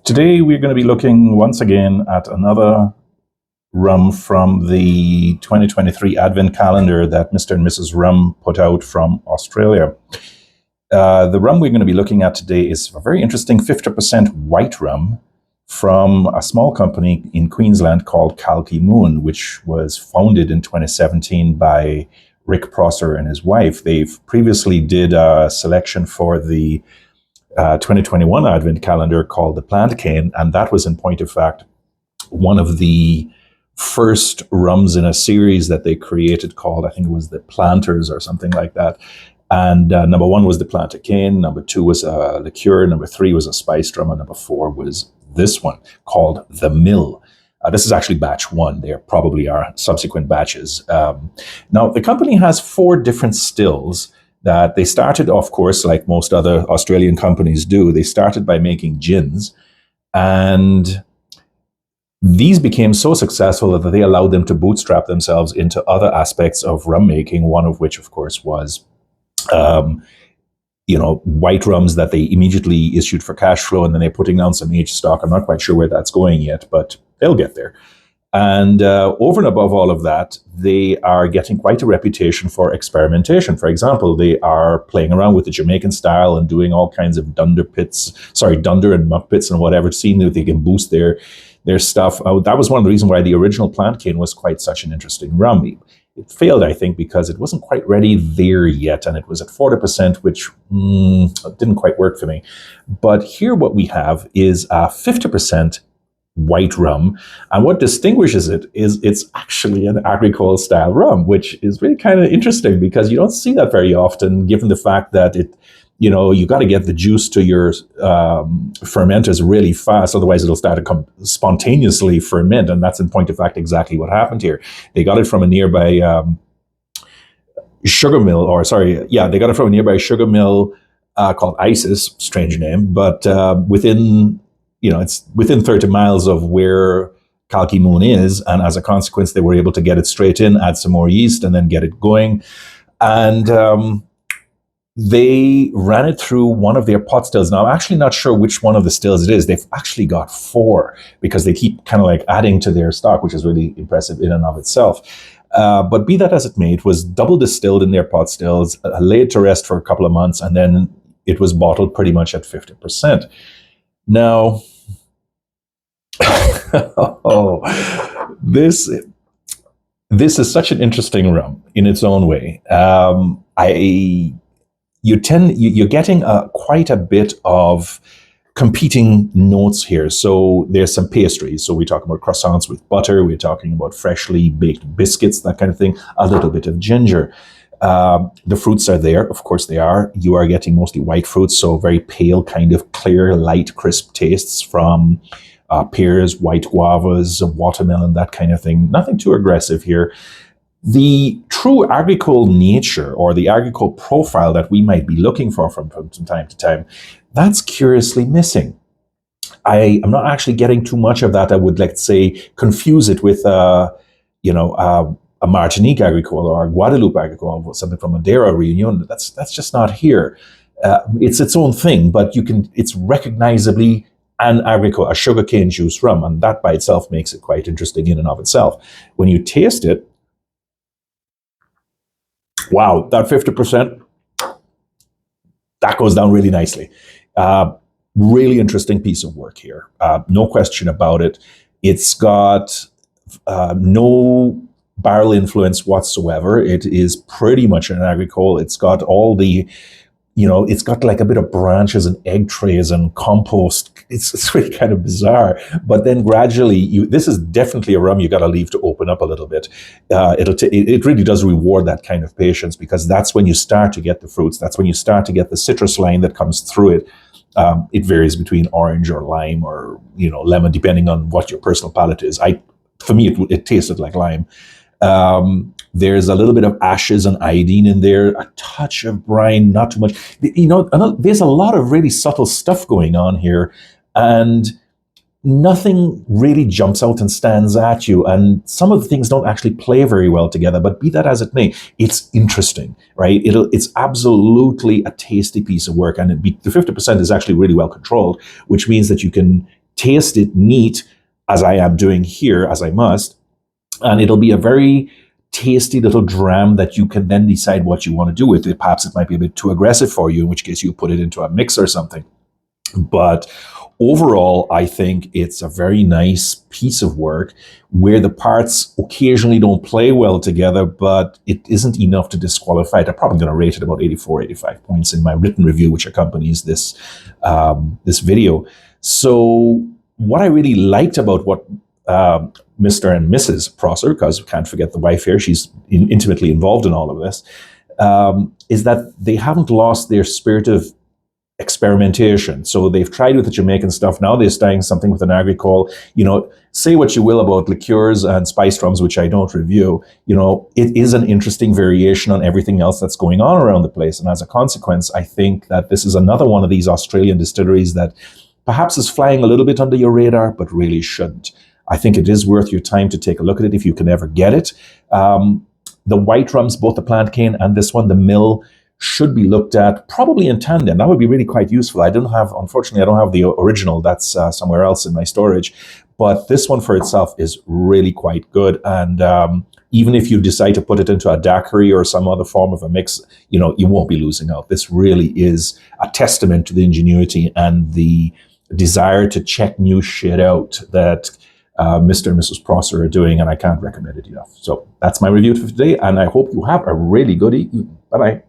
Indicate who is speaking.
Speaker 1: Today, we're going to be looking once again at another rum from the 2023 Advent calendar that Mr. and Mrs. Rum put out from Australia. The rum we're going to be looking at today is a very interesting 50% white rum from a small company in Queensland called Kalki Moon, which was founded in 2017 by Rick Prosser and his wife. They've previously did a selection for the 2021 Advent calendar called the Plant Cane, and that was, in point of fact, one of the first rums in a series that they created called, I think it was the Planters or something like that. And number one was the Plant Cane, number two was a liqueur, number three was a spiced rum, and number four was this one called the Mill. This is actually batch one. There probably are subsequent batches. Now, the company has four different stills that they started, of course, like most other Australian companies do. They started by making gins, and these became so successful that they allowed them to bootstrap themselves into other aspects of rum making, one of which, of course, was white rums that they immediately issued for cash flow, and then they're putting down some aged stock. I'm not quite sure where that's going yet, but they'll get there. And over and above all of that, they are getting quite a reputation for experimentation. For example, they are playing around with the Jamaican style and doing all kinds of dunder and muck pits and whatever, seeing if they can boost their stuff. That was one of the reasons why the original Plant Cane was quite such an interesting rum. It failed, I think, because it wasn't quite ready there yet, and it was at 40%, which didn't quite work for me. But here what we have is a 50% white rum, and what distinguishes it is it's actually an agricole style rum, which is really kind of interesting because you don't see that very often, given the fact that you got to get the juice to your fermenters really fast, otherwise it'll start to spontaneously ferment, and that's in point of fact exactly what happened here. They got it from a nearby sugar mill, they got it from a nearby sugar mill called Isis, strange name, but it's within 30 miles of where Kalki Moon is, and as a consequence, they were able to get it straight in, add some more yeast, and then get it going. And they ran it through one of their pot stills. Now, I'm actually not sure which one of the stills it is. They've actually got four because they keep kind of like adding to their stock, which is really impressive in and of itself. But be that as it may, it was double distilled in their pot stills, laid to rest for a couple of months, and then it was bottled pretty much at 50%. Now, this is such an interesting rum in its own way. You're getting quite a bit of competing notes here. So there's some pastries. So we're talking about croissants with butter. We're talking about freshly baked biscuits, that kind of thing. A little bit of ginger. The fruits are there, of course they are. You are getting mostly white fruits, so very pale, kind of clear, light, crisp tastes from pears, white guavas, watermelon, that kind of thing. Nothing too aggressive here. The true agricole nature or the agricole profile that we might be looking for from time to time, that's curiously missing. I am not actually getting too much of that. I would, let's say, confuse it with a Martinique agricole or a Guadeloupe agricole or something from Madeira, Reunion. That's just not here. It's its own thing, but it's recognizably an agricole, a sugarcane juice rum, and that by itself makes it quite interesting in and of itself. When you taste it, wow, that 50%, that goes down really nicely. Really interesting piece of work here. No question about it. It's got no barrel influence whatsoever. It is pretty much an agricole. It's got all the, it's got like a bit of branches and egg trays and compost. It's really kind of bizarre. But then gradually, this is definitely a rum you got to leave to open up a little bit. It really does reward that kind of patience, because that's when you start to get the fruits. That's when you start to get the citrus line that comes through it. It varies between orange or lime or lemon, depending on what your personal palate is. For me, it tasted like lime. There's a little bit of ashes and iodine in there, a touch of brine, not too much. There's a lot of really subtle stuff going on here. And nothing really jumps out and stands at you. And some of the things don't actually play very well together, but be that as it may, it's interesting, right? It's absolutely a tasty piece of work. And the 50% is actually really well controlled, which means that you can taste it neat, as I am doing here, as I must. And it'll be a very tasty little dram that you can then decide what you want to do with it. Perhaps it might be a bit too aggressive for you, in which case you put it into a mix or something. But overall, I think it's a very nice piece of work where the parts occasionally don't play well together, but it isn't enough to disqualify it. I'm probably going to rate it about 84, 85 points in my written review, which accompanies this, this video. So what I really liked about what Mr. and Mrs. Prosser, because we can't forget the wife here, she's intimately involved in all of this, is that they haven't lost their spirit of experimentation. So they've tried with the Jamaican stuff. Now they're starting something with an agricole. You know, say what you will about liqueurs and spice rums, which I don't review. You know, it is an interesting variation on everything else that's going on around the place. And as a consequence, I think that this is another one of these Australian distilleries that perhaps is flying a little bit under your radar, but really shouldn't. I think it is worth your time to take a look at it if you can ever get it. The white rums, both the plant cane and this one, the mill, should be looked at probably in tandem. That would be really quite useful. Unfortunately, I don't have the original. That's somewhere else in my storage. But this one for itself is really quite good. And even if you decide to put it into a daiquiri or some other form of a mix, you know, you won't be losing out. This really is a testament to the ingenuity and the desire to check new shit out that Mr. and Mrs. Prosser are doing, and I can't recommend it enough. So that's my review for today, and I hope you have a really good evening. Bye-bye.